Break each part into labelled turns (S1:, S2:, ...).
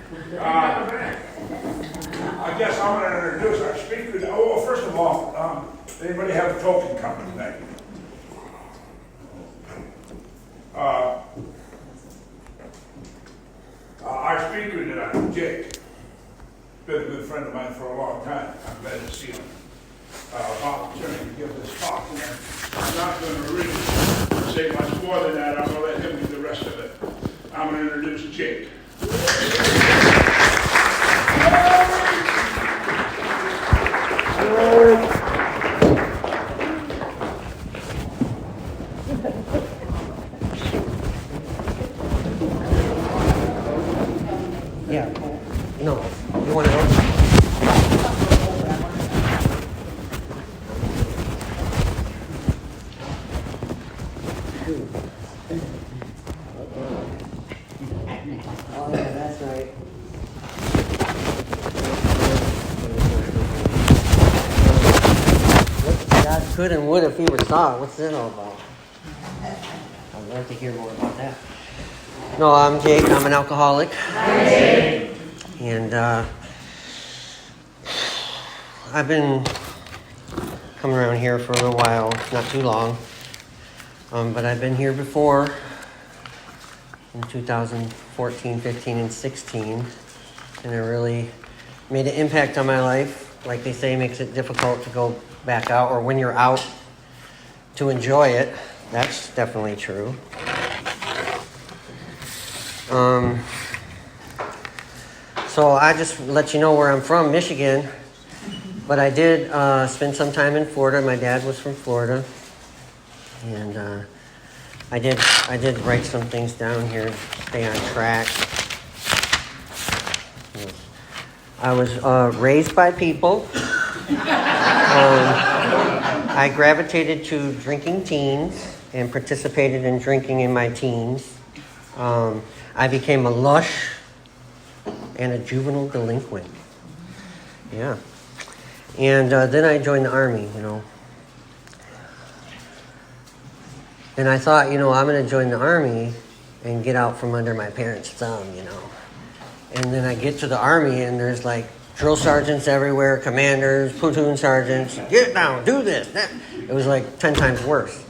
S1: I guess I'm going to introduce our speaker. Oh, well, first of all, anybody have a token coming tonight? Our speaker tonight, Jake, been a good friend of mine for a long time. I'm glad to see him. Opportunity to give this talk. And I'm not going to really say much more than that. I'm going to let him do the rest of it. I'm going to introduce Jake.
S2: Yeah. No. You want to go? Oh, yeah, that's right. What God could and would if he were saw. What's that all about? I'd love to hear more about that. No, I'm Jake. I'm an alcoholic. Hi, Jake. And I've been coming around here for a little while, not too long. But I've been here before in 2014, 15, and 16. And it really made an impact on my life. Like they say, makes it difficult to go back out, or when you're out to enjoy it. That's definitely true. So I just let you know where I'm from, Michigan. But I did spend some time in Florida. My dad was from Florida. And I did write some things down here to stay on track. I was raised by people. I gravitated to drinking teens and participated in drinking in my teens. I became a lush and a juvenile delinquent. Yeah. And then I joined the Army, And I thought, I'm going to join the Army and get out from under my parents' thumb, And then I get to the Army and there's like drill sergeants everywhere, commanders, platoon sergeants. Get down, do this. That. It was like 10 times worse.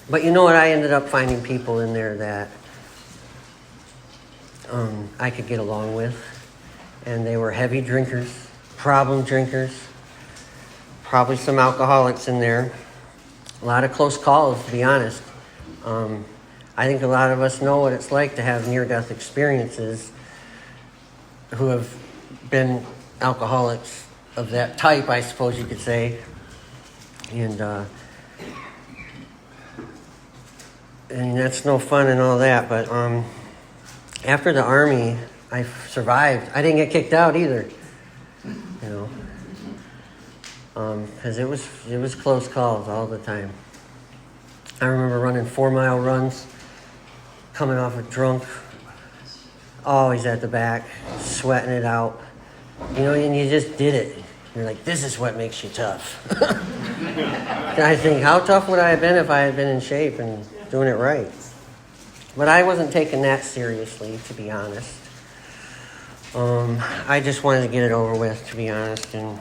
S2: But you know what? I ended up finding people in there that I could get along with. And they were heavy drinkers, problem drinkers, probably some alcoholics in there. A lot of close calls, to be honest. I think a lot of us know what it's like to have near-death experiences who have been alcoholics of that type, I suppose you could say. And that's no fun and all that. But after the Army, I survived. I didn't get kicked out either, because it was close calls all the time. I remember running 4-mile runs, coming off a drunk, always at the back, sweating it out, and you just did it. You're like, this is what makes you tough. And I think, how tough would I have been if I had been in shape and doing it right? But I wasn't taking that seriously, to be honest. I just wanted to get it over with, to be honest. And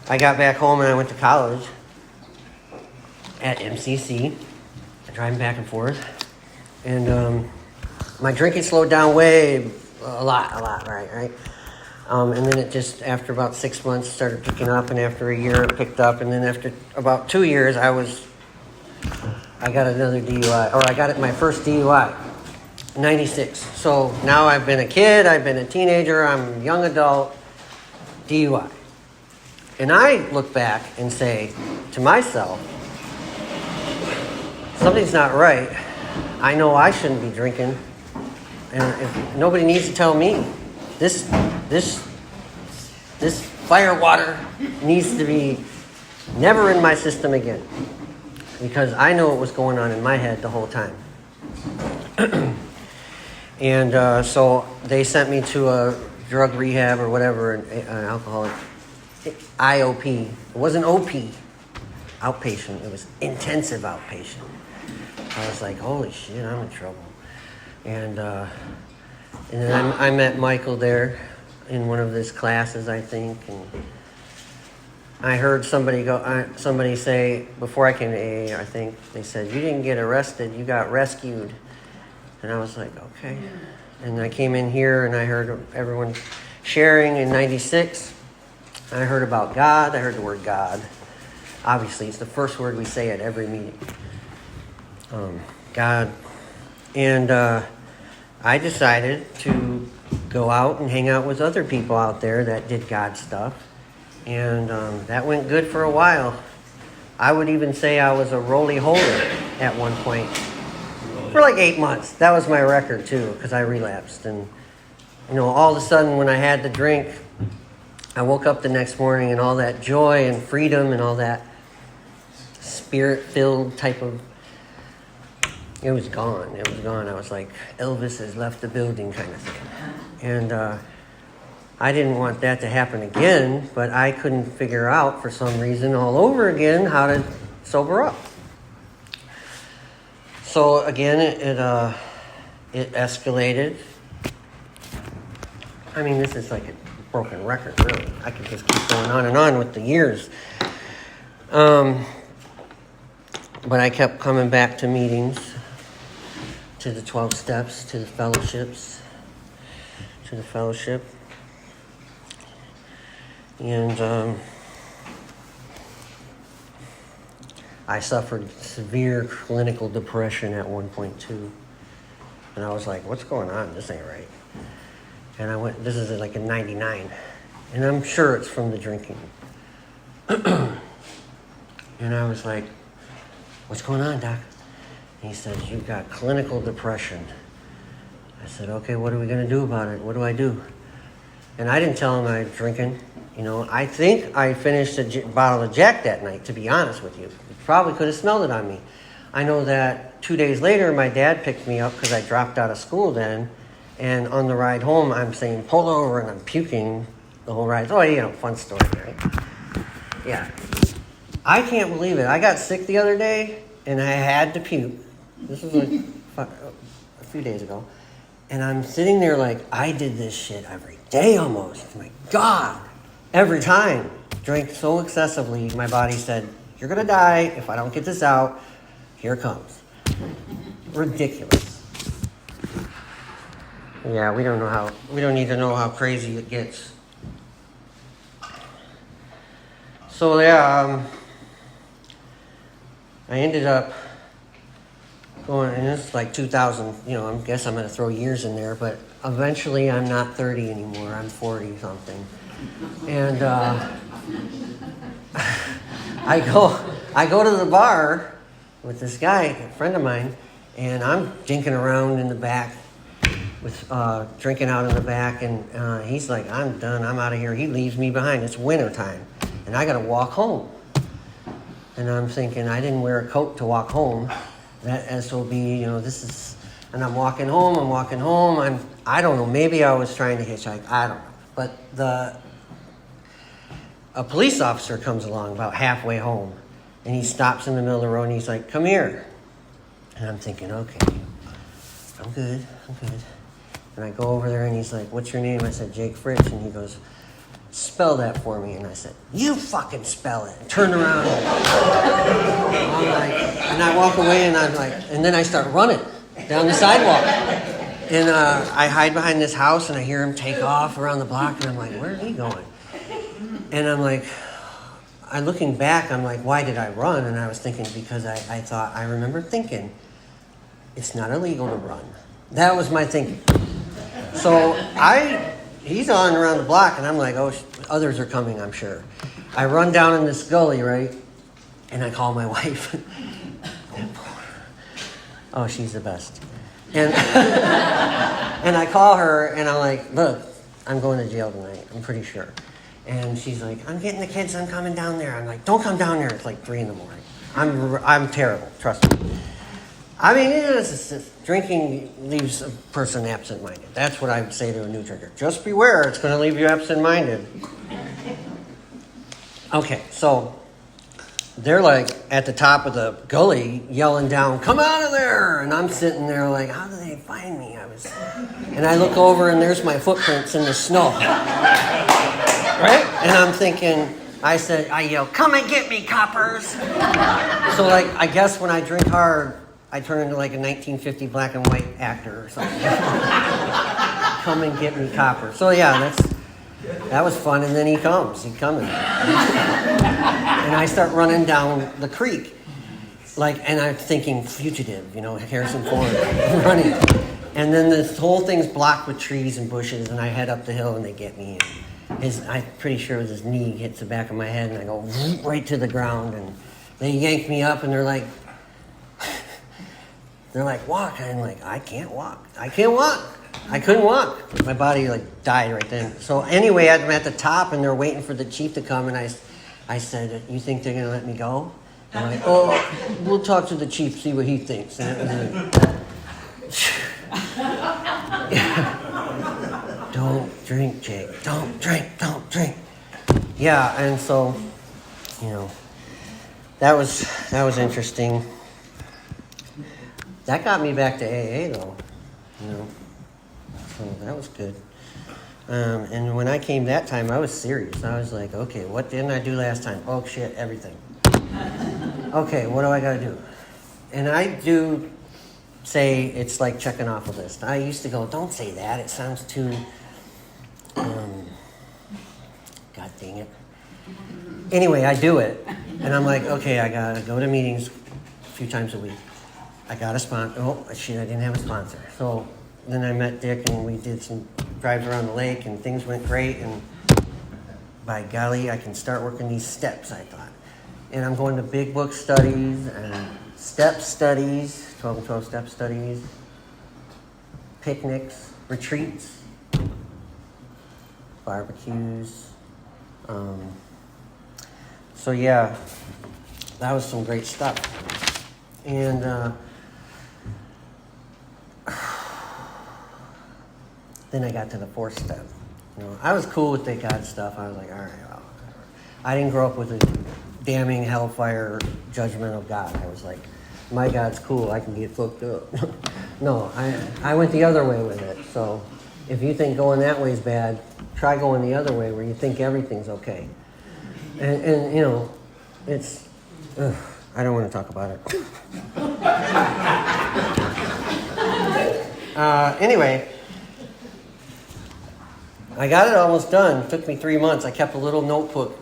S2: I got back home and I went to college at MCC, driving back and forth. And my drinking slowed down a lot, right? And then it just, after about 6 months, started picking up. And after a year, it picked up. And then after about 2 years, I got another DUI, or I got my first DUI. 96. So now I've been a kid, I've been a teenager, I'm a young adult, DUI. And I look back and say to myself, something's not right. I know I shouldn't be drinking. And if nobody needs to tell me, this fire water needs to be never in my system again. Because I know what was going on in my head the whole time. And so they sent me to a drug rehab or whatever, an alcoholic, IOP. It wasn't OP, outpatient. It was intensive outpatient. I was like, holy shit, I'm in trouble. And then I met Michael there in one of his classes, I think, and I heard somebody say before I came to AA, I think they said, "You didn't get arrested, you got rescued." And I was like, okay. And I came in here and I heard everyone sharing in '96. I heard about God. I heard the word God. Obviously, it's the first word we say at every meeting. God. And I decided to go out and hang out with other people out there that did God stuff. And that went good for a while. I would even say I was a roly-holy at one point. For like 8 months. That was my record too, because I relapsed. And, all of a sudden when I had the drink, I woke up the next morning and all that joy and freedom and all that spirit-filled type of... It was gone. It was gone. I was like, Elvis has left the building kind of thing. And I didn't want that to happen again, but I couldn't figure out for some reason all over again how to sober up. So again, it escalated. I mean, this is like a broken record, really. I could just keep going on and on with the years. But I kept coming back to meetings, to the 12 steps, to the fellowships, to the fellowship. And I suffered severe clinical depression at 1.2. And I was like, what's going on? This ain't right. And I went, this is like in '99. And I'm sure it's from the drinking. And I was like, what's going on, Doc? And he says, you've got clinical depression. I said, okay, what are we going to do about it? What do I do? And I didn't tell him I was drinking. I think I finished a bottle of Jack that night, to be honest with you. You probably could have smelled it on me. I know that 2 days later, my dad picked me up because I dropped out of school then. And on the ride home, I'm saying, pull over, and I'm puking the whole ride. Oh, fun story, right? Yeah. I can't believe it. I got sick the other day, and I had to puke. This was like a few days ago. And I'm sitting there like, I did this shit every day almost. Oh my God. Every time. Drank so excessively, my body said, you're going to die if I don't get this out. Here it comes. Ridiculous. Yeah, we don't need to know how crazy it gets. So yeah, I ended up going, and it's like 2000, I guess I'm going to throw years in there, but eventually I'm not 30 anymore, I'm 40 something. And I go to the bar with this guy, a friend of mine, and I'm dinking around in the back, with drinking out in the back, and he's like, I'm done, I'm out of here. He leaves me behind. It's winter time, and I got to walk home. And I'm thinking, I didn't wear a coat to walk home. That SOB, this is, and I'm walking home. I don't know, maybe I was trying to hitchhike. I don't know. But a police officer comes along about halfway home, and he stops in the middle of the road, and he's like, come here. And I'm thinking, okay, I'm good. And I go over there, and he's like, what's your name? I said, Jake Fritz. And he goes, spell that for me. And I said, you fucking spell it. And turn around. And I walk away, and I'm like, and then I start running down the sidewalk. And I hide behind this house, and I hear him take off around the block, and I'm like, where is he going? And I'm like, looking back, I'm like, why did I run? And I was thinking, because I remember thinking, it's not illegal to run. That was my thinking. So he's on around the block, and I'm like, oh, others are coming, I'm sure. I run down in this gully, right? And I call my wife. Oh, she's the best. And and I call her, and I'm like, look, I'm going to jail tonight, I'm pretty sure. And she's like, I'm getting the kids, I'm coming down there. I'm like, don't come down there. It's like 3 a.m. I'm terrible, trust me. I mean, drinking leaves a person absent-minded. That's what I would say to a new drinker. Just beware, it's going to leave you absent-minded. Okay, so they're like at the top of the gully yelling down, "Come out of there!" And I'm sitting there like, how do they find me? And I look over and there's my footprints in the snow. Right? And I'm thinking, I yell, "Come and get me, coppers!" So like, I guess when I drink hard, I turn into like a 1950 black and white actor or something. Come and get me, coppers. So yeah, that was fun. And then he's coming. And I start running down the creek. And I'm thinking fugitive, Harrison Ford running. And then this whole thing's blocked with trees and bushes, and I head up the hill and they get me. I'm pretty sure his knee hits the back of my head, and I go right to the ground, and they yank me up, and they're like, "Walk." And I'm like, I can't walk. I couldn't walk. My body died right then. So anyway, I'm at the top, and they're waiting for the chief to come, and I said, "You think they're going to let me go?" And I'm like, "Oh, we'll talk to the chief, see what he thinks." Don't drink, Jake. Don't drink. Yeah, and so, that was interesting. That got me back to AA though, so that was good. And when I came that time, I was serious. I was like, okay, what didn't I do last time? Oh shit, everything. Okay, what do I gotta do? And I do say it's like checking off a list. I used to go, don't say that. It sounds too, God dang it. Anyway, I do it. And I'm like, okay, I gotta go to meetings a few times a week. I got a sponsor. Oh, shit, I didn't have a sponsor. So then I met Dick and we did some drives around the lake and things went great. And by golly, I can start working these steps, I thought. And I'm going to big book studies and step studies, 12 and 12 step studies, picnics, retreats, barbecues. So yeah, that was some great stuff. And then I got to the fourth step. I was cool with the God stuff. I was like, all right, well, I didn't grow up with a damning hellfire judgment of God. I was like, my God's cool, I can get fucked up. No, I went the other way with it. So if you think going that way is bad, try going the other way where you think everything's okay. And it's, I don't want to talk about it. Anyway, I got it almost done. It took me 3 months. I kept a little notebook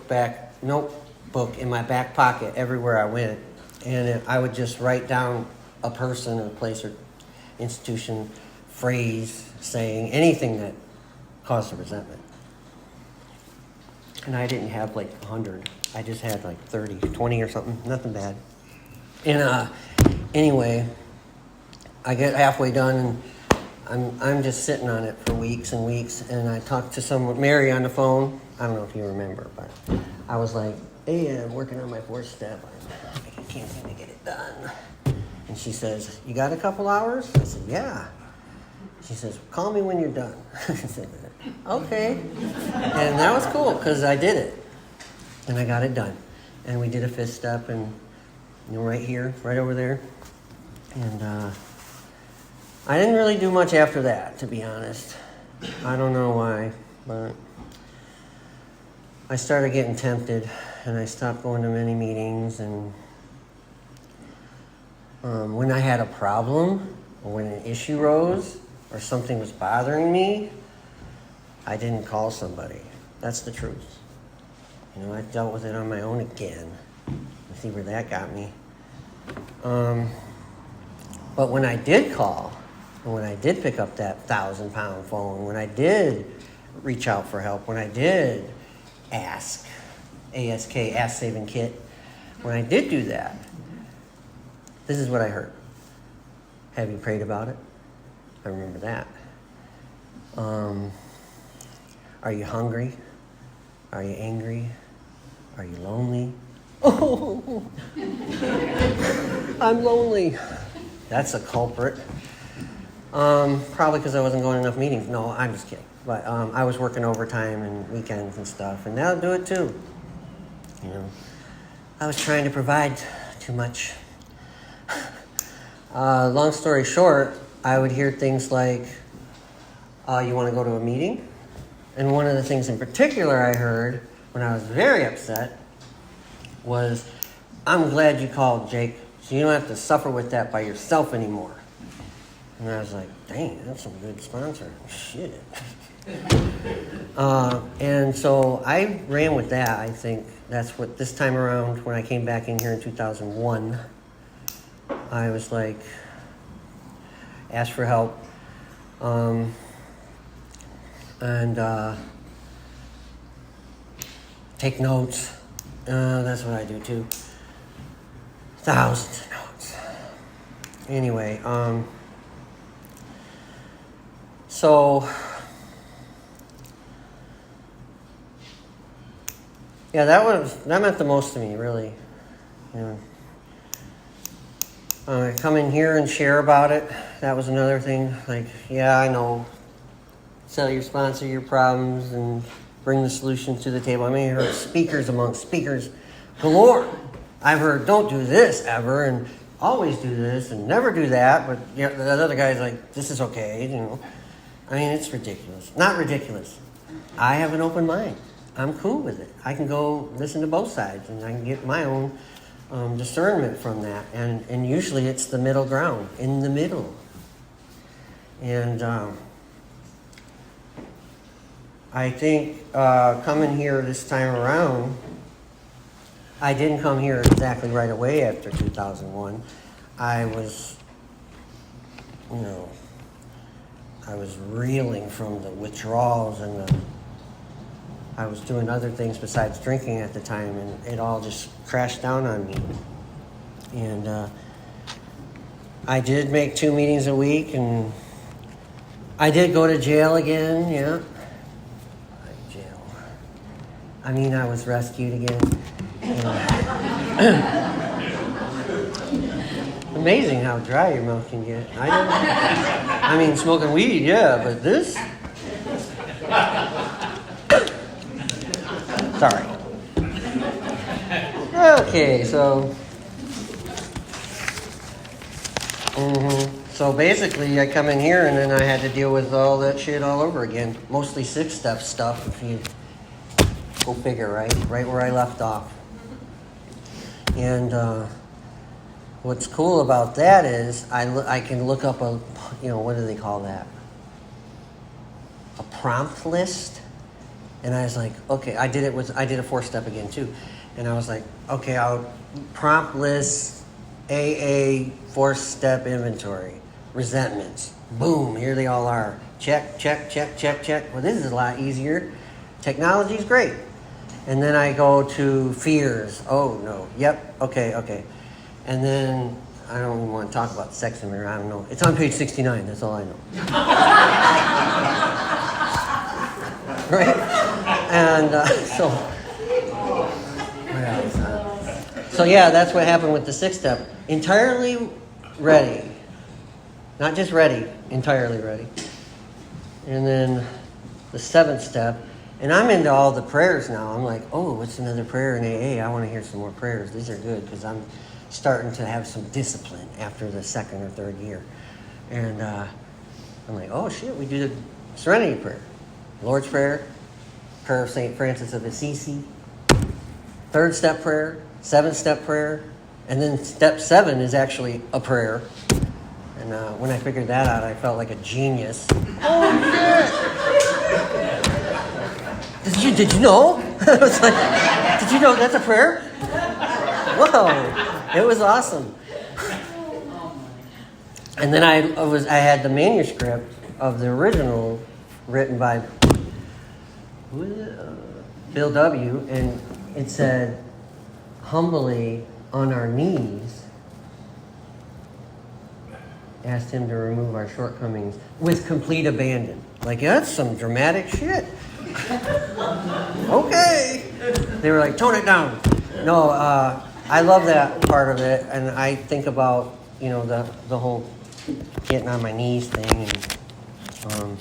S2: in my back pocket everywhere I went. And I would just write down a person or place or institution, phrase, saying anything that caused a resentment. And I didn't have 100. I just had 30, 20 or something. Nothing bad. And anyway, I get halfway done and I'm just sitting on it for weeks and weeks. And I talked to Mary on the phone. I don't know if you remember, but I was like, hey, I'm working on my fourth step. I can't seem to get it done. And she says, you got a couple hours? I said, yeah. She says, call me when you're done. I said, okay. And that was cool because I did it. And I got it done. And we did a fifth step and right here, right over there. And I didn't really do much after that, to be honest. I don't know why, but I started getting tempted and I stopped going to many meetings. And when I had a problem or when an issue rose or something was bothering me, I didn't call somebody. That's the truth. I dealt with it on my own again. You see where that got me. But when I did call, and when I did pick up that 1,000-pound phone, when I did reach out for help, when I did ask, ASK, Ask Saving Kit, when I did do that, this is what I heard. Have you prayed about it? I remember that. Are you hungry? Are you angry? Are you lonely? Oh, I'm lonely. That's a culprit. Probably because I wasn't going to enough meetings. No, I'm just kidding. But I was working overtime and weekends and stuff, and that'll do it too. I was trying to provide too much. Long story short, I would hear things like, you want to go to a meeting? And one of the things in particular I heard when I was very upset was, I'm glad you called, Jake, so you don't have to suffer with that by yourself anymore. And I was like, dang, that's some good sponsor. Shit. And so I ran with that. I think that's what this time around, when I came back in here in 2001, I was like, asked for help. And take notes. That's what I do too. Thousands of notes. Anyway, so yeah, that meant the most to me, really. You know, come in here and share about it. That was another thing. Like, yeah, I know. Tell your sponsor your problems and bring the solutions to the table. I mean, I heard speakers amongst speakers galore. I've heard, don't do this ever, and always do this, and never do that. But you know, the other guy's like, this is okay, you know. I mean, it's ridiculous. Not ridiculous. I have an open mind. I'm cool with it. I can go listen to both sides, and I can get my own discernment from that. And usually it's the middle ground, in the middle. And I think coming here this time around, I didn't come here exactly right away after 2001. I was reeling from the withdrawals, and I was doing other things besides drinking at the time, and it all just crashed down on me. And I did make 2 meetings a week, and I did go to jail again, yeah. Jail. I mean, I was rescued again. Amazing how dry your mouth can get. I mean, smoking weed, yeah, but this? Sorry. Okay, so... So basically, I come in here and then I had to deal with all that shit all over again. Mostly 6-step stuff, if you go figure, right? Right where I left off. And what's cool about that is I can look up a, what do they call that? A prompt list. And I was like, okay, I did a 4-step again too. And I was like, okay, I'll prompt list AA 4-step inventory. Resentments. Boom, here they all are. Check, check, check, check, check. Well, this is a lot easier. Technology's great. And then I go to fears. Oh, no. Yep. Okay. And then I don't even want to talk about sex in there. I don't know. It's on page 69. That's all I know. Right? And so yeah, that's what happened with the 6-step. Entirely ready. Not just ready, entirely ready. And then the 7th step. And I'm into all the prayers now. I'm like, oh, what's another prayer in AA? I want to hear some more prayers. These are good because I'm starting to have some discipline after the 2nd or 3rd year. And I'm like, oh, shit, we do the Serenity Prayer. Lord's Prayer, Prayer of St. Francis of Assisi, 3rd step prayer, 7th step prayer, and then step 7 is actually a prayer. And when I figured that out, I felt like a genius. Oh, shit! Did you know? I was like, did you know that's a prayer? Whoa, it was awesome. And then I had the manuscript of the original written by Bill W. And it said, humbly on our knees, asked him to remove our shortcomings with complete abandon. Like, yeah, that's some dramatic shit. Okay. They were like, tone it down. No, I love that part of it, and I think about, the whole getting on my knees thing. And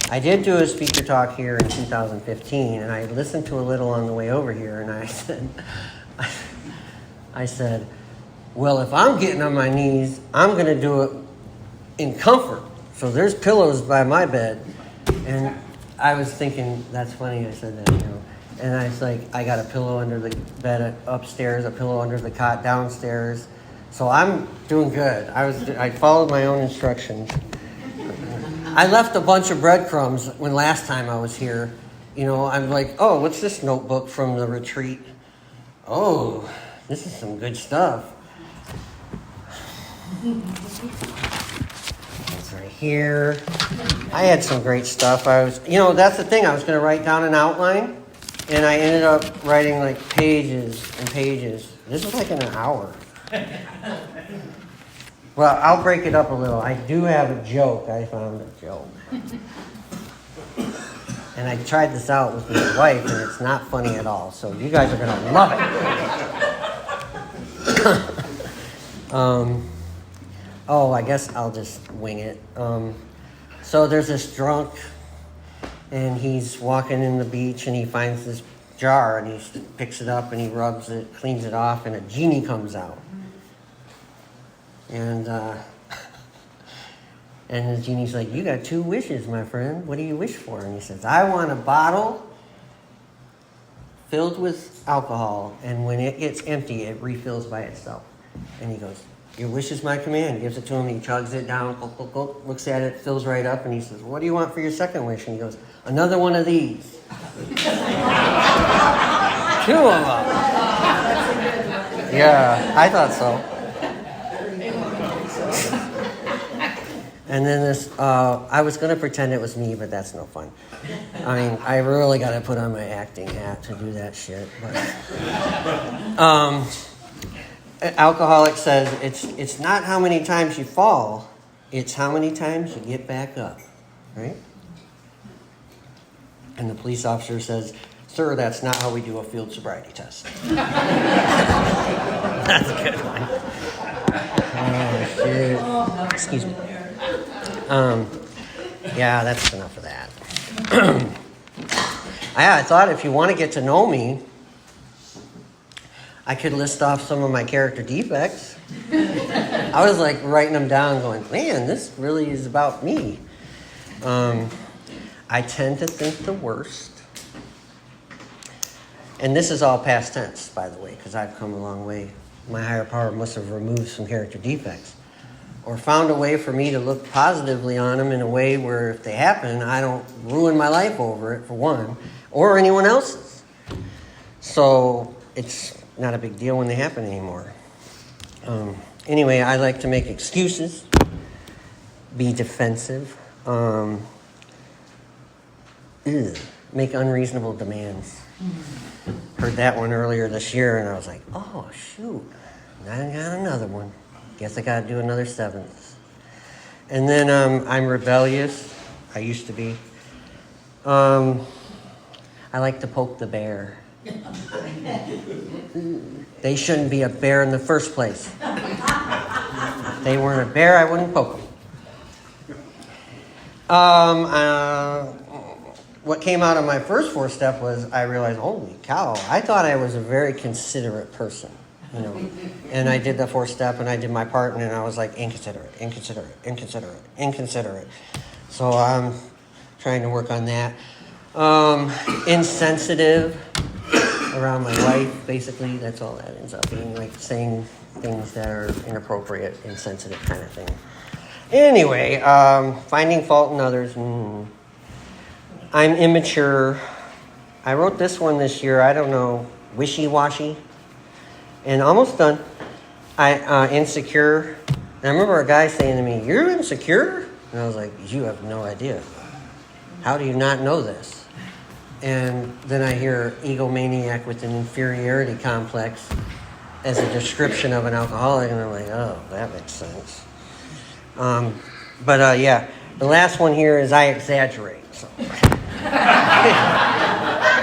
S2: I did do a speaker talk here in 2015, and I listened to a little on the way over here, and I said, I said, well, if I'm getting on my knees, I'm going to do it in comfort. So there's pillows by my bed. And I was thinking, that's funny I said that, you know. And I was like, I got a pillow under the bed upstairs, a pillow under the cot downstairs. So I'm doing good. I followed my own instructions. I left a bunch of breadcrumbs when last time I was here. You know, I'm like, oh, what's this notebook from the retreat? Oh, this is some good stuff. It's right here. I had some great stuff. That's the thing. I was going to write down an outline, and I ended up writing like pages and pages. This is like in an hour. Well, I'll break it up a little. I do have a joke. I found a joke. And I tried this out with my wife, and it's not funny at all. So you guys are going to love it. I guess I'll just wing it. So there's this drunk, and he's walking in the beach, and he finds this jar, and he picks it up, and he rubs it, cleans it off, and a genie comes out. And the genie's like, you got 2 wishes, my friend. What do you wish for? And he says, I want a bottle filled with alcohol, and when it gets empty, it refills by itself. And he goes, your wish is my command. Gives it to him, he chugs it down, looks at it, fills right up, and he says, what do you want for your second wish? And he goes, another one of these. 2 of them. Yeah, I thought so. And then I was going to pretend it was me, but that's no fun. I mean, I really got to put on my acting hat to do that shit. But, alcoholic says it's not how many times you fall, it's how many times you get back up, right? And the police officer says, sir, that's not how we do a field sobriety test. That's a good one. Oh, shit. Excuse me. Yeah, that's enough of that. I thought if you want to get to know me, I could list off some of my character defects. I was like writing them down going, man, this really is about me. I tend to think the worst. And this is all past tense, by the way, because I've come a long way. My higher power must have removed some character defects. Or found a way for me to look positively on them in a way where if they happen, I don't ruin my life over it, for one, or anyone else's. So it's not a big deal when they happen anymore. Anyway, I like to make excuses, be defensive, make unreasonable demands. Heard that one earlier this year, and I was like, oh, shoot, I got another one. Guess I got to do another 7th. And then I'm rebellious. I used to be. I like to poke the bear. They shouldn't be a bear in the first place. If they weren't a bear, I wouldn't poke them. What came out of my first 4-step was I realized, holy cow, I thought I was a very considerate person. You know, and I did the 4-step, and I did my part, and I was like, inconsiderate. So I'm trying to work on that. Insensitive around my wife, basically. That's all that ends up being, like saying things that are inappropriate, insensitive kind of thing. Anyway, finding fault in others. I'm immature. I wrote this one this year. I don't know, wishy-washy. And almost done. Insecure. And I remember a guy saying to me, you're insecure? And I was like, you have no idea. How do you not know this? And then I hear egomaniac with an inferiority complex as a description of an alcoholic, and I'm like, oh, that makes sense. Yeah, the last one here is I exaggerate. So.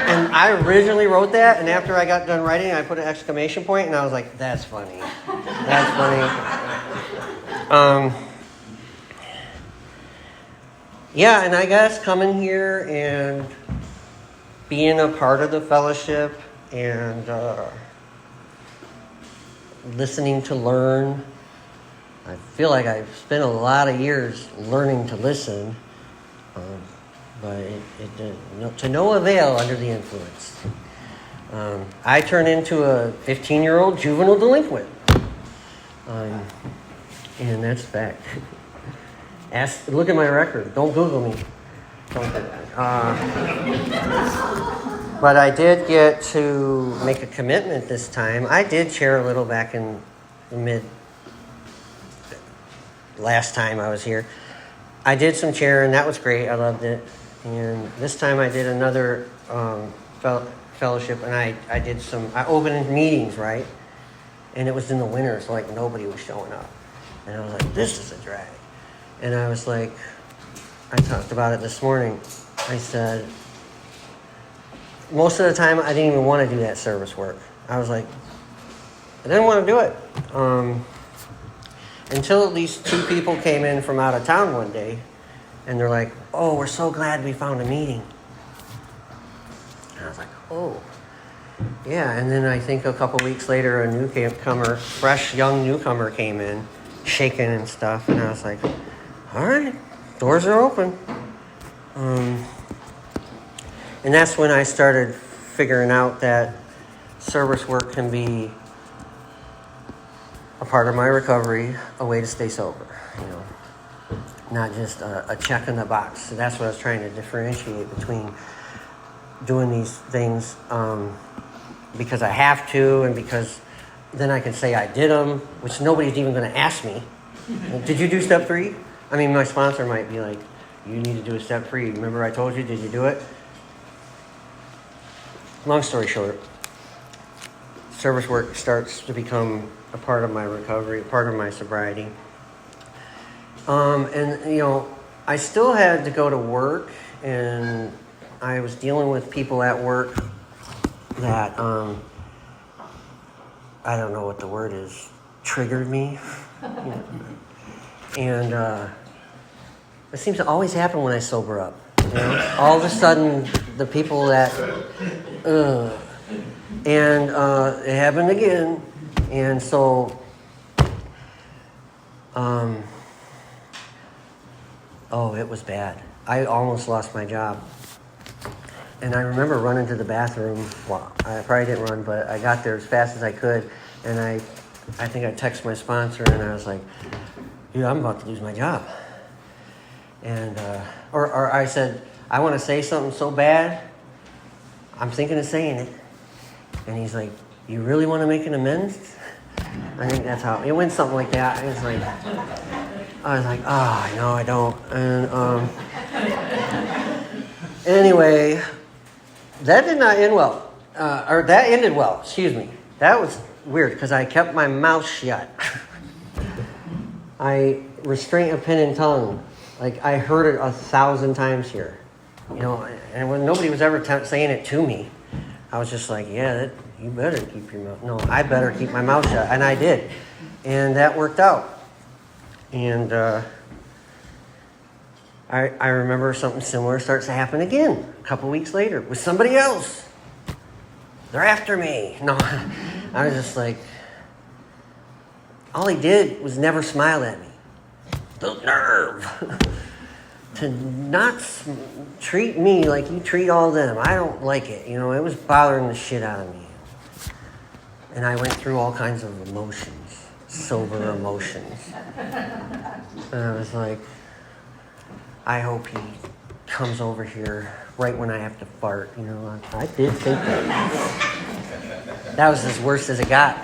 S2: And I originally wrote that, and after I got done writing, I put an exclamation point, and I was like, that's funny. That's funny. Yeah, and I guess coming here and being a part of the fellowship and listening to learn. I feel like I've spent a lot of years learning to listen, but to no avail under the influence. I turned into a 15-year-old juvenile delinquent. And that's fact. Look at my record. Don't Google me. But I did get to make a commitment this time. I did chair a little back in the last time I was here. I did some chairing. That was great. I loved it. And this time I did another fellowship, and I opened meetings, right? And it was in the winter, so like nobody was showing up. And I was like, this is a drag. And I was like, I talked about it this morning. I said, most of the time I didn't even want to do that service work. I was like, I didn't want to do it. Until at least 2 people came in from out of town one day, and they're like, oh, we're so glad we found a meeting. And I was like, oh. Yeah, and then I think a couple weeks later, a fresh young newcomer came in, shaking and stuff, and I was like, all right, doors are open. And that's when I started figuring out that service work can be a part of my recovery, a way to stay sober, not just a check in the box. So that's what I was trying to differentiate between doing these things because I have to, and because then I can say I did them, which nobody's even going to ask me. Did you do step 3? I mean, my sponsor might be like, you need to do a step 3. Remember I told you, did you do it? Long story short, service work starts to become a part of my recovery, a part of my sobriety. I still had to go to work, and I was dealing with people at work that, I don't know what the word is, triggered me. And it seems to always happen when I sober up. All of a sudden, the people that, and it happened again. And so, it was bad. I almost lost my job. And I remember running to the bathroom. Well, I probably didn't run, but I got there as fast as I could. And I think I texted my sponsor, and I was like, dude, I'm about to lose my job. And, or I said, I want to say something so bad, I'm thinking of saying it. And he's like, you really want to make an amends? I think that's how, it went something like that. It was like, I was like, no, I don't. And, anyway, that did not end well. That ended well, excuse me. That was weird, because I kept my mouth shut. I restrained a pen and tongue. Like, I heard it 1,000 times here. And when nobody was ever saying it to me, I was just like, you better keep your mouth. No, I better keep my mouth shut. And I did. And that worked out. And I remember something similar starts to happen again a couple weeks later with somebody else. They're after me. No, I was just like, all he did was never smile at me. The nerve to not treat me like you treat all them. I don't like it. It was bothering the shit out of me. And I went through all kinds of emotions, sober emotions. And I was like, I hope he comes over here right when I have to fart. I did think that. That was as worse as it got.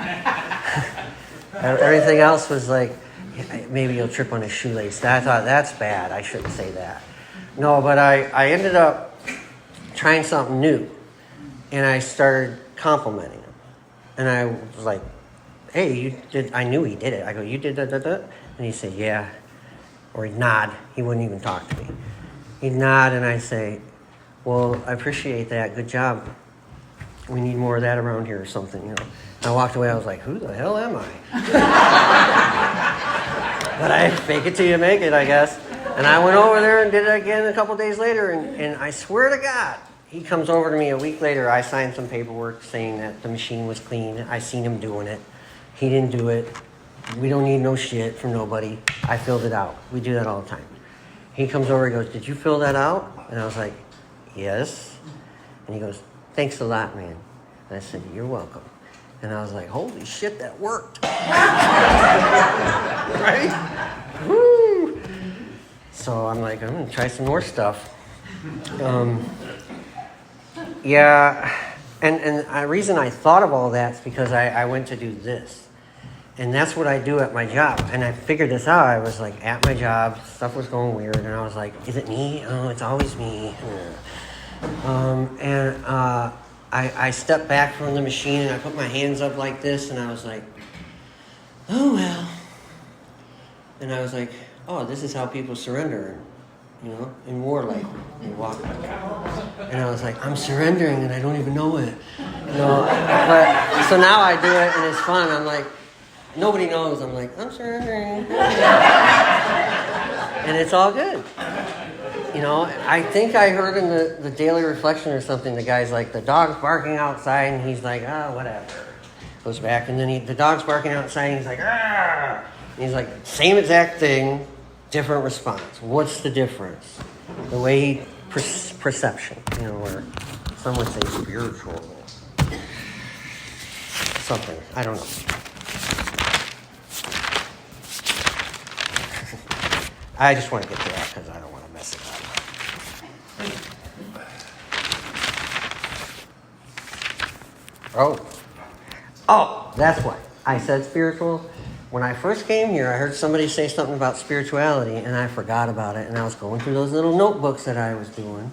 S2: Everything else was like, maybe he'll trip on his shoelace. I thought, that's bad. I shouldn't say that. No, but I ended up trying something new. And I started complimenting him. And I was like, hey, you did. I knew he did it. I go, you did that. And he said, yeah. Or he'd nod. He wouldn't even talk to me. He'd nod, and I'd say, well, I appreciate that. Good job. We need more of that around here or something, And I walked away. I was like, who the hell am I? But I fake it till you make it, I guess. And I went over there and did it again a couple days later. And I swear to God, he comes over to me a week later. I signed some paperwork saying that the machine was clean. I seen him doing it. He didn't do it. We don't need no shit from nobody. I filled it out. We do that all the time. He comes over, he goes, did you fill that out? And I was like, yes. And he goes, thanks a lot, man. And I said, you're welcome. And I was like, holy shit, that worked. Right? Woo! So I'm like, I'm going to try some more stuff. Yeah, and the reason I thought of all that is because I went to do this. And that's what I do at my job. And I figured this out. I was like at my job, stuff was going weird, and I was like, is it me? Oh, it's always me. I stepped back from the machine and I put my hands up like this, and I was like, oh well. And I was like, oh, this is how people surrender, you know, in war, like they walk. And I was like, I'm surrendering and I don't even know it. You know, but so now I do it and it's fun. I'm like, nobody knows. I'm like, I'm surrendering. And it's all good. You know, I think I heard in the Daily Reflection or something, the guy's like, the dog's barking outside, and he's like, whatever. Goes back, and then the dog's barking outside, and he's like, ah! And he's like, same exact thing, different response. What's the difference? The way perception, you know, or some would say spiritual. Something, I don't know. I just want to get to that because I don't want to mess it up. Oh, that's why I said spiritual. When I first came here, I heard somebody say something about spirituality, and I forgot about it. And I was going through those little notebooks that I was doing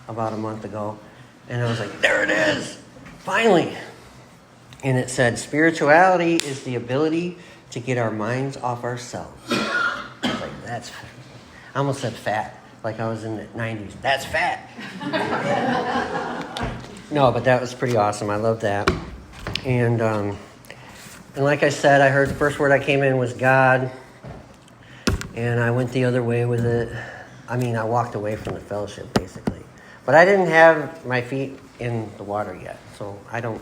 S2: about a month ago, and I was like, there it is, finally. And it said, spirituality is the ability to get our minds off ourselves. I was like, I almost said fat, like I was in the 90s. That's fat. No, but that was pretty awesome. I love that. And like I said, I heard the first word I came in was God. And I went the other way with it. I mean, I walked away from the fellowship, basically. But I didn't have my feet in the water yet. So I don't...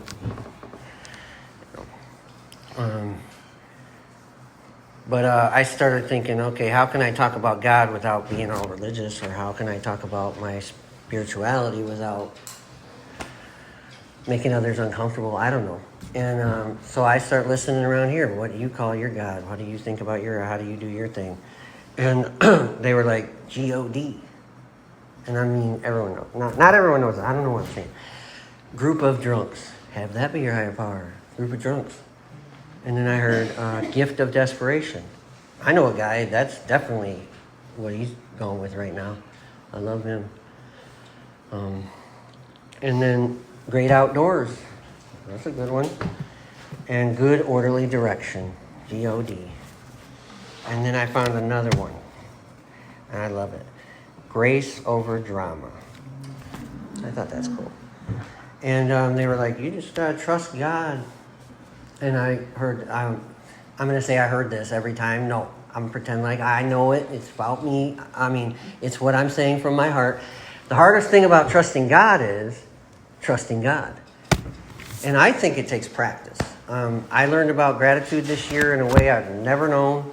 S2: But I started thinking, okay, how can I talk about God without being all religious? Or how can I talk about my spirituality without making others uncomfortable? I don't know. And so I start listening around here. What do you call your God? What do you think about how do you do your thing? And they were like, G-O-D. And I mean, everyone knows. Not everyone knows. I don't know what I'm saying. Group of drunks. Have that be your higher power. Group of drunks. And then I heard gift of desperation. I know a guy, that's definitely what he's going with right now. I love him. And then great outdoors. That's a good one. And good orderly direction. G-O-D. And then I found another one. And I love it. Grace over drama. I thought that's cool. And they were like, you just trust God. And I heard, I'm going to say I heard this every time. No, I'm pretending like I know it. It's about me. I mean, it's what I'm saying from my heart. The hardest thing about trusting God is trusting God. And I think it takes practice. I learned about gratitude this year in a way I've never known.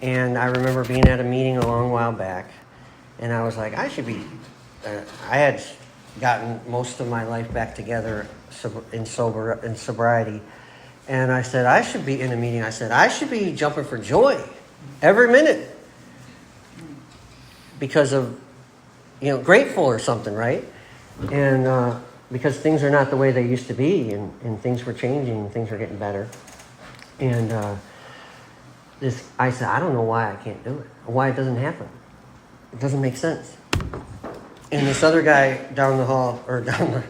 S2: And I remember being at a meeting a long while back. And I was like, I should be... I had gotten most of my life back together in sobriety. And I said, I should be in a meeting. I said, I should be jumping for joy every minute. Because of, grateful or something, right? And because things are not the way they used to be. And things were changing. And things were getting better. And I said, I don't know why I can't do it. Why it doesn't happen. It doesn't make sense. And this other guy down the hall, or down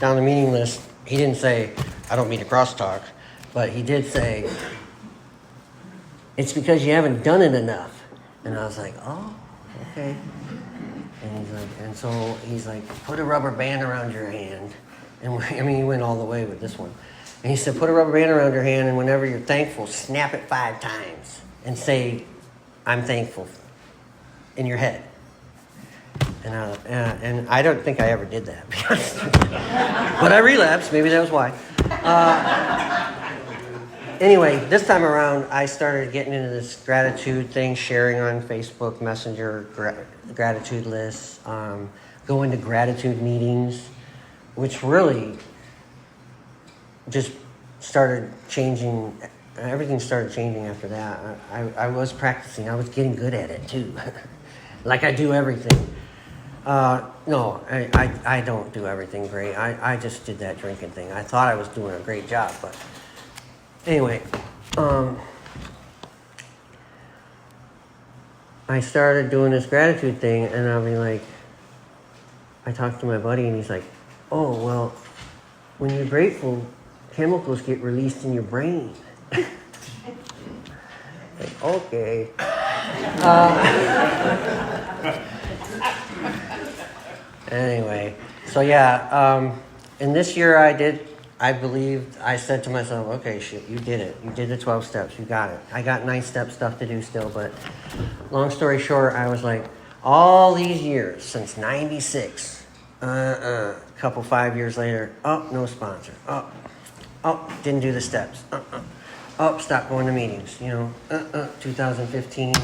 S2: the meeting list, he didn't say, I don't mean to crosstalk. But he did say, it's because you haven't done it enough. And I was like, oh, okay. And so he's like, put a rubber band around your hand. And he went all the way with this one. And he said, put a rubber band around your hand, and whenever you're thankful, snap it 5 times. And say, I'm thankful, in your head. And I don't think I ever did that. But I relapsed. Maybe that was why. anyway, this time around, I started getting into this gratitude thing, sharing on Facebook Messenger, gratitude lists, going to gratitude meetings, which really just started changing. Everything started changing after that. I was practicing. I was getting good at it too, like I do everything. No, I don't do everything great. I just did that drinking thing. I thought I was doing a great job, but anyway, I started doing this gratitude thing, and I'll be like, I talked to my buddy, and he's like, oh, well, when you're grateful, chemicals get released in your brain. Like, okay. Anyway, so yeah, and this year I said to myself, okay, shit, you did it. You did the 12 steps. You got it. I got 9-step stuff to do still, but long story short, I was like, all these years, since 96, couple 5 years later, oh, no sponsor. Oh, didn't do the steps. Oh, stopped going to meetings, 2015.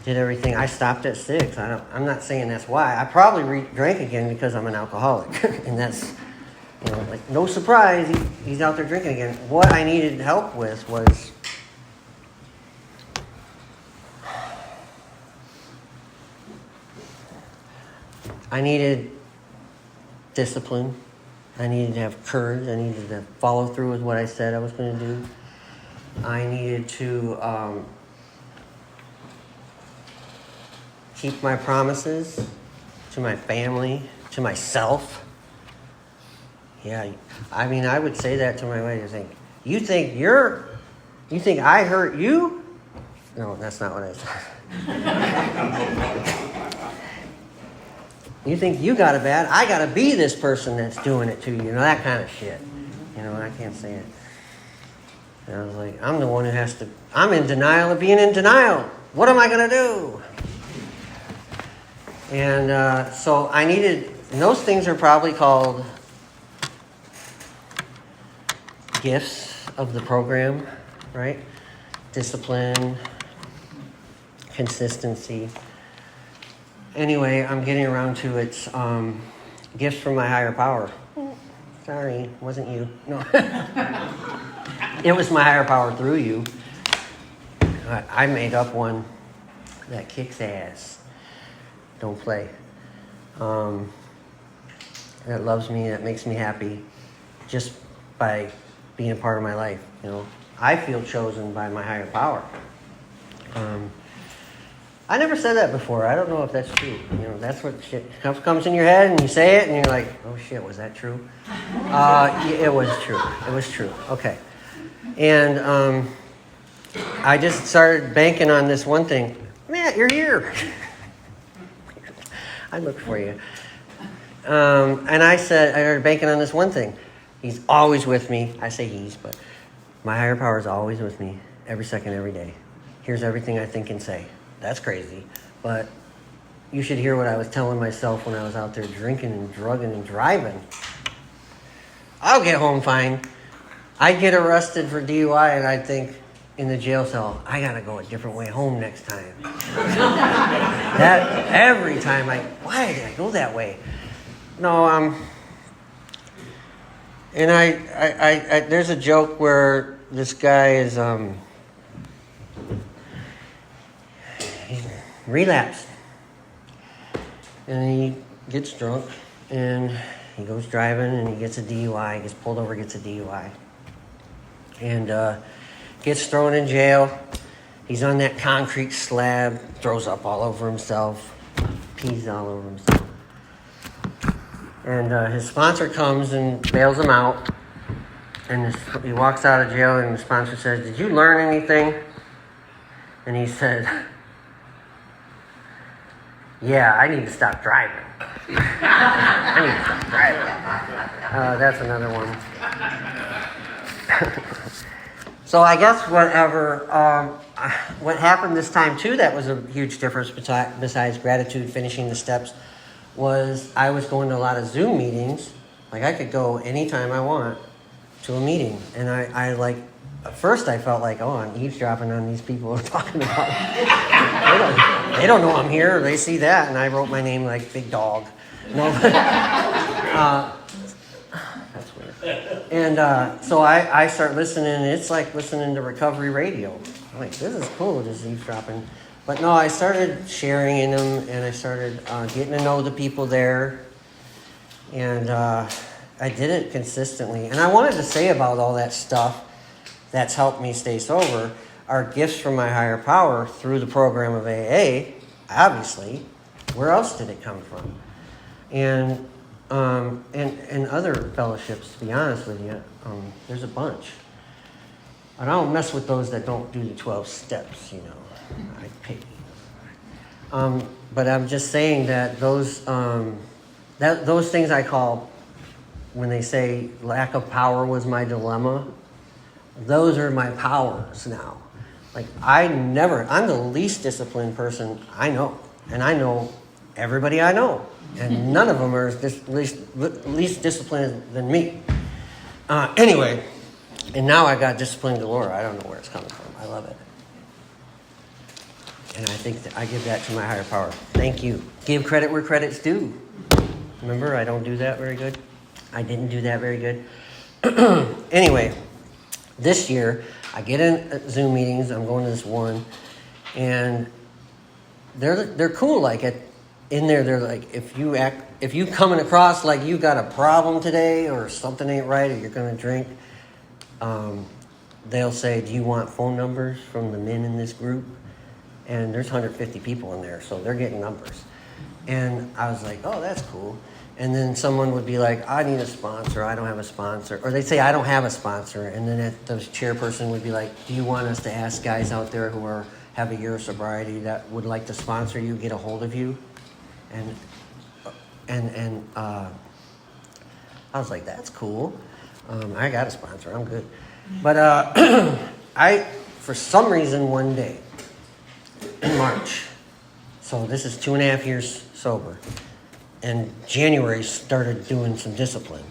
S2: Did everything. I stopped at 6. I'm not saying that's why. I probably drank again because I'm an alcoholic. And that's, like, no surprise, he's out there drinking again. What I needed help with was I needed discipline. I needed to have courage. I needed to follow through with what I said I was going to do. I needed to keep my promises to my family, to myself. Yeah, I mean, I would say that to my wife. You think I hurt you? No, that's not what I said. You think you got it bad? I got to be this person that's doing it to you. That kind of shit. I can't say it. And I was like, I'm the one who has to. I'm in denial of being in denial. What am I going to do? And so I needed, and those things are probably called gifts of the program, right? Discipline, consistency. Anyway, I'm getting around to its gifts from my higher power. Sorry, it wasn't you. No. It was my higher power through you. I made up one that kicks ass. Don't play. That loves me, that makes me happy just by being a part of my life. I feel chosen by my higher power. I never said that before. I don't know if that's true. That's what shit comes in your head and you say it and you're like, oh shit, was that true? It was true. It was true. Okay. And I just started banking on this one thing. Matt, you're here. I looked for you. And I started banking on this one thing. He's always with me. I say he's, but my higher power is always with me every second, every day. Here's everything I think and say. That's crazy. But you should hear what I was telling myself when I was out there drinking and drugging and driving. I'll get home fine. I get arrested for DUI and I think in the jail cell, I gotta go a different way home next time. That every time why did I go that way? No, and I there's a joke where this guy is he's relapsed, and he gets drunk, and he goes driving, and he gets a DUI. He gets pulled over, gets a DUI, and gets thrown in jail. He's on that concrete slab, throws up all over himself, pees all over himself. And his sponsor comes and bails him out. And he walks out of jail, and the sponsor says, "Did you learn anything?" And he said, "Yeah, I need to stop driving." I need to stop driving. That's another one. So I guess what happened this time too, that was a huge difference besides gratitude, finishing the steps, was I was going to a lot of Zoom meetings. Like I could go anytime I want to to a meeting, and I like, at first I felt like, oh, I'm eavesdropping on these people who are talking about they don't know I'm here, they see that, and I wrote my name like big dog. No, but, that's weird. And so I start listening, and it's like listening to recovery radio. I'm like, this is cool, just eavesdropping. But no, I started sharing in them, and I started getting to know the people there, and I did it consistently. And I wanted to say about all that stuff that's helped me stay sober are gifts from my higher power through the program of AA, obviously. Where else did it come from? And other fellowships, to be honest with you, there's a bunch. And I don't mess with those that don't do the 12 steps, you know. I pity. But I'm just saying that those things I call, when they say lack of power was my dilemma, those are my powers now. Like, I'm the least disciplined person I know. And I know everybody I know. And none of them are least disciplined than me. Anyway, and now I got discipline galore. I don't know where it's coming from. I love it. And I think that I give that to my higher power. Thank you. Give credit where credit's due. Remember, I don't do that very good. I didn't do that very good. Anyway, this year, I get in Zoom meetings. I'm going to this one. And they're cool. Like, in there, they're like, if you coming across like you got a problem today or something ain't right or you're going to drink, they'll say, do you want phone numbers from the men in this group? And there's 150 people in there, so they're getting numbers. And I was like, oh, that's cool. And then someone would be like, I need a sponsor. I don't have a sponsor. Or they'd say, I don't have a sponsor. And then the chairperson would be like, do you want us to ask guys out there who have a year of sobriety that would like to sponsor you, get a hold of you? And I was like, that's cool. I got a sponsor. I'm good. But for some reason, one day in March, so this is 2.5 years sober, and January started doing some discipline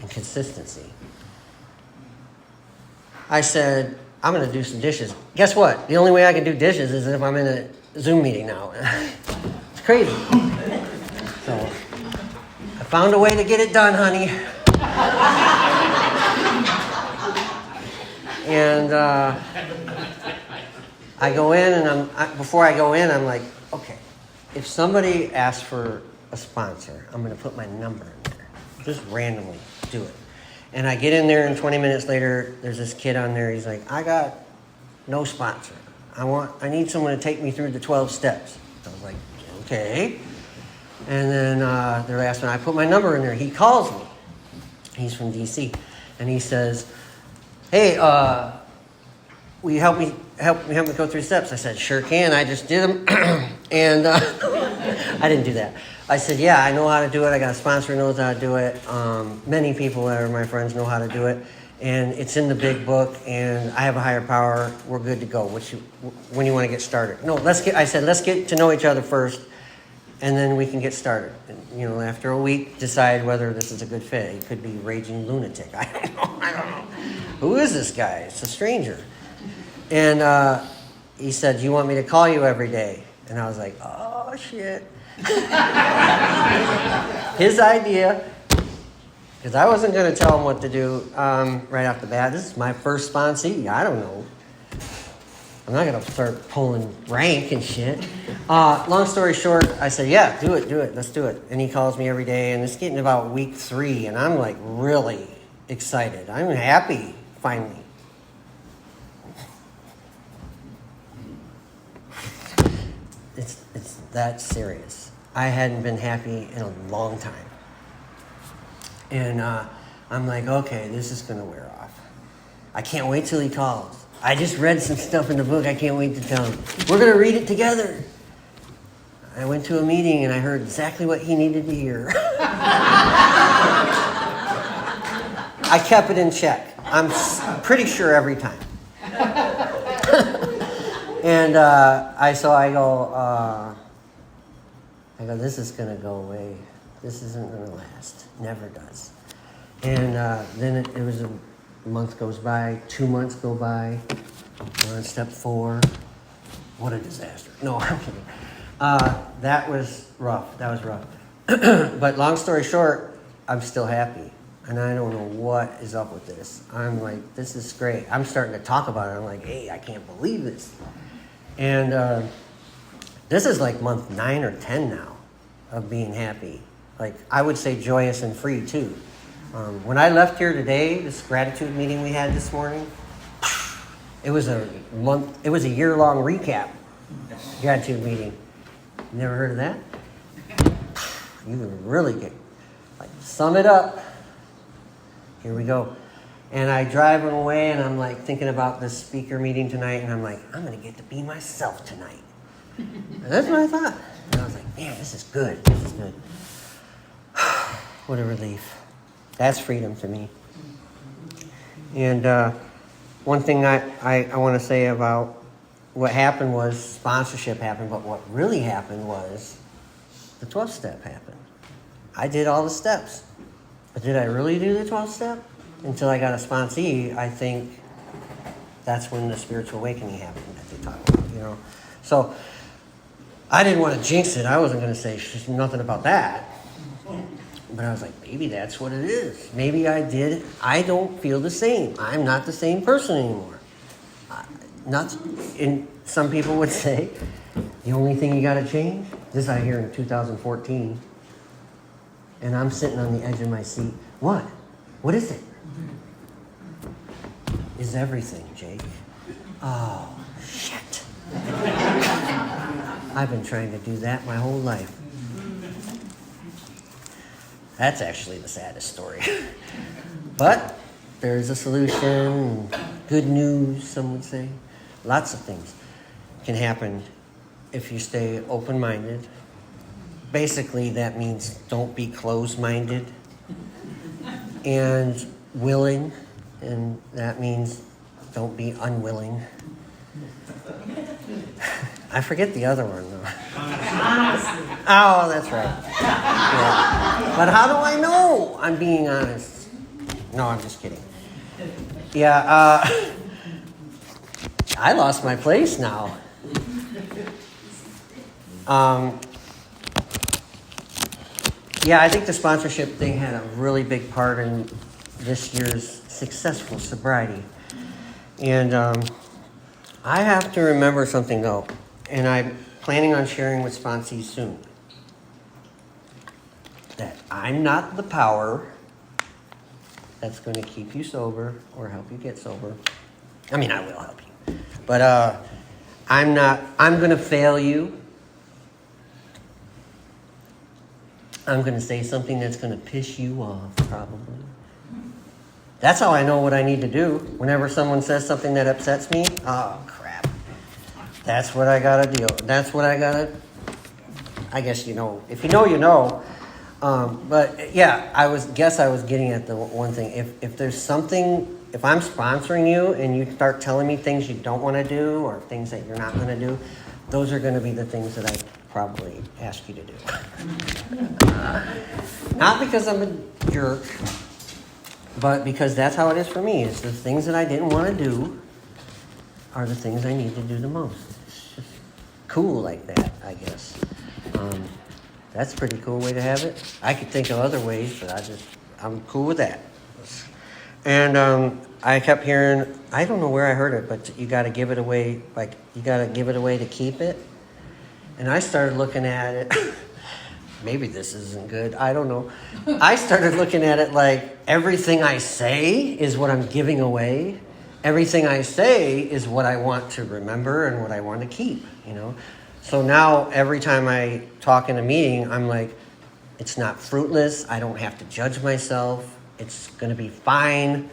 S2: and consistency. I said, I'm going to do some dishes. Guess what? The only way I can do dishes is if I'm in a Zoom meeting now. It's crazy. So I found a way to get it done, honey. And I go in, and before I go in, I'm like, okay, if somebody asks for a sponsor, I'm going to put my number in there. Just randomly do it. And I get in there, and 20 minutes later, there's this kid on there. He's like, I got no sponsor. I need someone to take me through the 12 steps. I was like, okay. And then they're asking, I put my number in there. He calls me. He's from D.C. And he says, hey, will you help me go through steps? I said, sure can. I just did them. And I didn't do that. I said, yeah, I know how to do it. I got a sponsor who knows how to do it. Many people that are my friends know how to do it. And it's in the big book, and I have a higher power. We're good to go. When you want to get started? No, let's get to know each other first, and then we can get started. And, after a week, decide whether this is a good fit. He could be raging lunatic. I don't know. Who is this guy? It's a stranger. And he said, do you want me to call you every day? And I was like, oh, shit. His idea, because I wasn't going to tell him what to do right off the bat. This is my first sponsee. I don't know. I'm not going to start pulling rank and shit. Long story short, I said, yeah, do it. Let's do it. And he calls me every day, and it's getting about week 3, and I'm like really excited. I'm happy, finally. It's that serious. I hadn't been happy in a long time. And I'm like, okay, this is going to wear off. I can't wait till he calls. I just read some stuff in the book. I can't wait to tell him. We're going to read it together. I went to a meeting, and I heard exactly what he needed to hear. I kept it in check. I'm pretty sure every time. And I go, this is going to go away. This isn't going to last. Never does. And then it was a month goes by, 2 months go by. We're on step 4. What a disaster. No, I'm kidding. That was rough. That was rough. But long story short, I'm still happy. And I don't know what is up with this. I'm like, this is great. I'm starting to talk about it. I'm like, hey, I can't believe this. And this is like month 9 or 10 now of being happy. Like, I would say joyous and free too. When I left here today, this gratitude meeting we had this morning, it was a year-long recap gratitude meeting. Never heard of that? You can really get, like, sum it up. Here we go. And I drive away and I'm like thinking about this speaker meeting tonight and I'm like, I'm going to get to be myself tonight. And that's what I thought. And I was like, man, this is good. This is good. What a relief. That's freedom to me. And one thing I want to say about what happened was sponsorship happened, but what really happened was the 12th step happened. I did all the steps. But did I really do the 12th step? Until I got a sponsee, I think that's when the spiritual awakening happened that they talk about, you know. So I didn't want to jinx it. I wasn't going to say nothing about that. But I was like, maybe that's what it is. Maybe I did. I don't feel the same. I'm not the same person anymore. Some people would say, the only thing you got to change, this I hear in 2014, and I'm sitting on the edge of my seat. What? What is it? Is everything, Jake. Oh, shit. I've been trying to do that my whole life. That's actually the saddest story. But there's a solution. Good news, some would say. Lots of things can happen if you stay open-minded. Basically, that means don't be closed-minded and willing, and that means don't be unwilling. I forget the other one, though. Oh, that's right. Yeah. But how do I know I'm being honest? No, I'm just kidding. Yeah, I lost my place now. Yeah, I think the sponsorship thing had a really big part in this year's successful sobriety. And I have to remember something, though, and I'm planning on sharing with sponsees soon, that I'm not the power that's going to keep you sober or help you get sober. I mean, I will help you. But I'm going to fail you. I'm going to say something that's going to piss you off, probably. That's how I know what I need to do. Whenever someone says something that upsets me, oh, crap. That's what I got to deal with. That's what I got to... I guess you know. If you know, you know. But, yeah, I was getting at the one thing. If there's something... If I'm sponsoring you and you start telling me things you don't want to do or things that you're not going to do, those are going to be the things that I probably ask you to do. Not because I'm a jerk, but because that's how it is for me. It's the things that I didn't want to do are the things I need to do the most. It's just cool like that, I guess. That's a pretty cool way to have it. I could think of other ways, but I'm cool with that. And I kept hearing, I don't know where I heard it, but you got to give it away, like you got to give it away to keep it. And I started looking at it. Maybe this isn't good. I don't know. I started looking at it like everything I say is what I'm giving away. Everything I say is what I want to remember and what I want to keep, you know. So now every time I talk in a meeting, I'm like, it's not fruitless. I don't have to judge myself. It's going to be fine.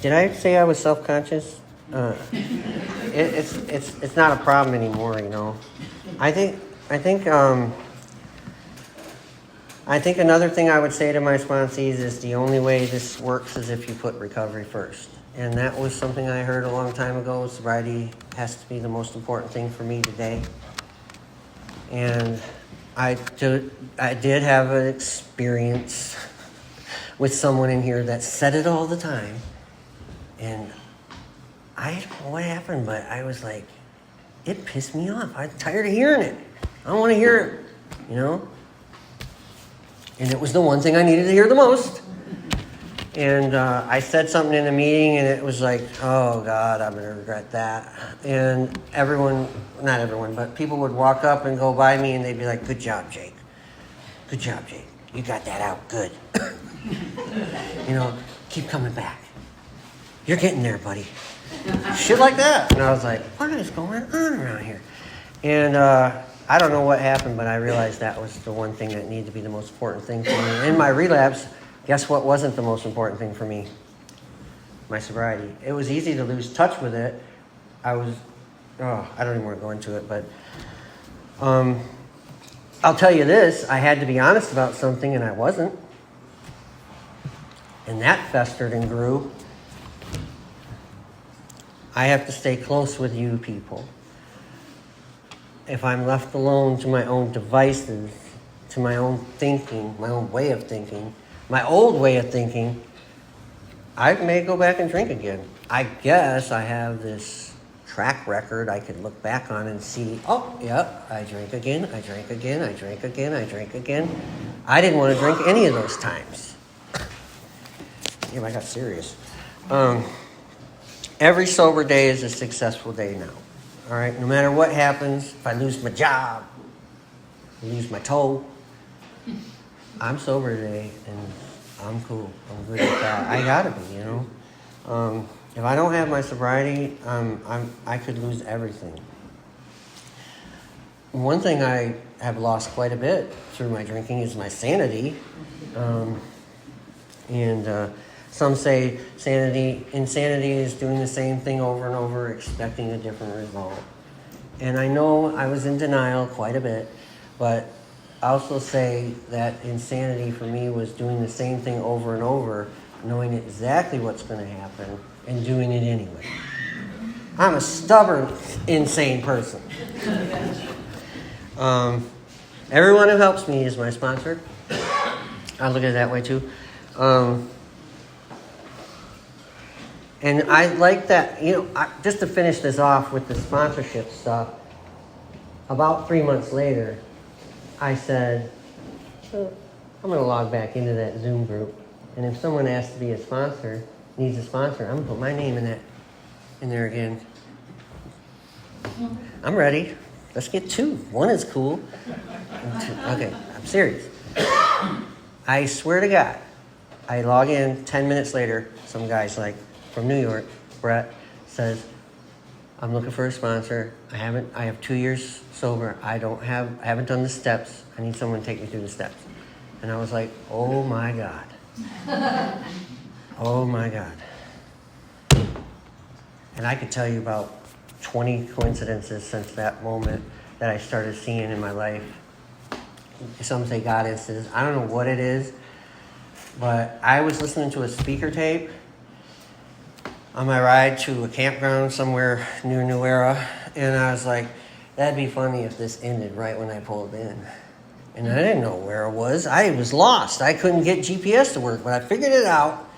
S2: Did I say I was self-conscious? It's not a problem anymore, you know. I think another thing I would say to my sponsees is the only way this works is if you put recovery first. And that was something I heard a long time ago. Sobriety has to be the most important thing for me today. And I did have an experience with someone in here that said it all the time. And I don't know what happened, but I was like, it pissed me off. I'm tired of hearing it. I don't want to hear it, you know? And it was the one thing I needed to hear the most. And I said something in a meeting, and it was like, oh, God, I'm going to regret that. And everyone, not everyone, but people would walk up and go by me, and they'd be like, good job, Jake. Good job, Jake. You got that out good. You know, keep coming back. You're getting there, buddy. Shit like that. And I was like, what is going on around here? And I don't know what happened, but I realized that was the one thing that needed to be the most important thing for me. In my relapse, guess what wasn't the most important thing for me? My sobriety. It was easy to lose touch with it. I don't even want to go into it, but I'll tell you this. I had to be honest about something, and I wasn't. And that festered and grew. I have to stay close with you people. If I'm left alone to my own devices, to my own thinking, my own way of thinking, my old way of thinking, I may go back and drink again. I guess I have this track record I could look back on and see, oh, yep, I drank again, I drank again, I drank again, I drank again. I didn't want to drink any of those times. Yeah, I got serious. Every sober day is a successful day now. All right, no matter what happens, if I lose my job, lose my toe, I'm sober today, and I'm cool. I'm good with that. I gotta be, you know. If I don't have my sobriety, I could lose everything. One thing I have lost quite a bit through my drinking is my sanity, and some say insanity is doing the same thing over and over, expecting a different result. And I know I was in denial quite a bit, but I also say that insanity for me was doing the same thing over and over, knowing exactly what's going to happen and doing it anyway. I'm a stubborn, insane person. Everyone who helps me is my sponsor. I look at it that way too. And I like that, you know, just to finish this off with the sponsorship stuff, about 3 months later, I said, I'm going to log back into that Zoom group. And if someone asks to be a sponsor, needs a sponsor, I'm going to put my name in there again. I'm ready. Let's get 2. 1 is cool. Okay, I'm serious. I swear to God, I log in 10 minutes later, some guy's like, from New York, Brett, says, I'm looking for a sponsor. I have 2 years sober. I haven't done the steps. I need someone to take me through the steps. And I was like, oh my God. Oh my God. And I could tell you about 20 coincidences since that moment that I started seeing in my life. Some say God instances. I don't know what it is, but I was listening to a speaker tape on my ride to a campground somewhere near New Era, and I was like, that'd be funny if this ended right when I pulled in. And I didn't know where it was. I was lost. I couldn't get GPS to work, but I figured it out,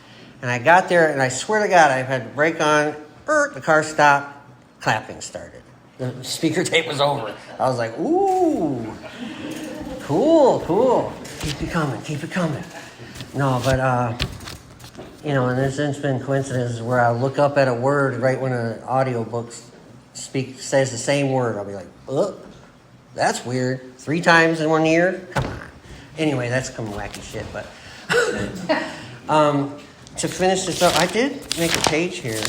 S2: and I got there, and I swear to God, I had to brake on, the car stopped, clapping started. The speaker tape was over. I was like, ooh, cool. Keep it coming. No, but, you know, and there's been coincidences where I'll look up at a word right when an audiobook says the same word. I'll be like, oh, that's weird. 3 times in 1 year? Come on. Anyway, that's some wacky shit, but to finish this up, I did make a page here.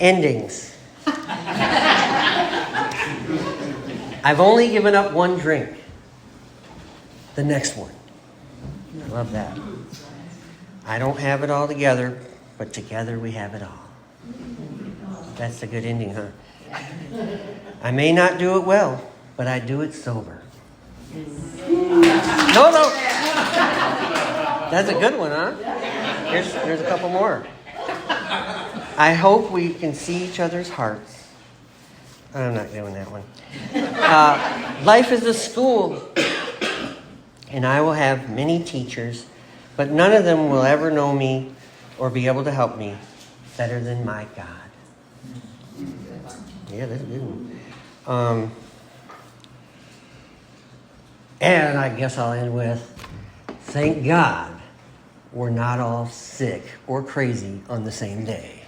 S2: Endings. I've only given up 1 drink. The next one. I love that. I don't have it all together, but together we have it all. That's a good ending, huh? I may not do it well, but I do it sober. No. That's a good one, huh? Here's a couple more. I hope we can see each other's hearts. I'm not doing that one. Life is a school, and I will have many teachers, but none of them will ever know me or be able to help me better than my God. Yeah, that's a good one. And I guess I'll end with, thank God we're not all sick or crazy on the same day.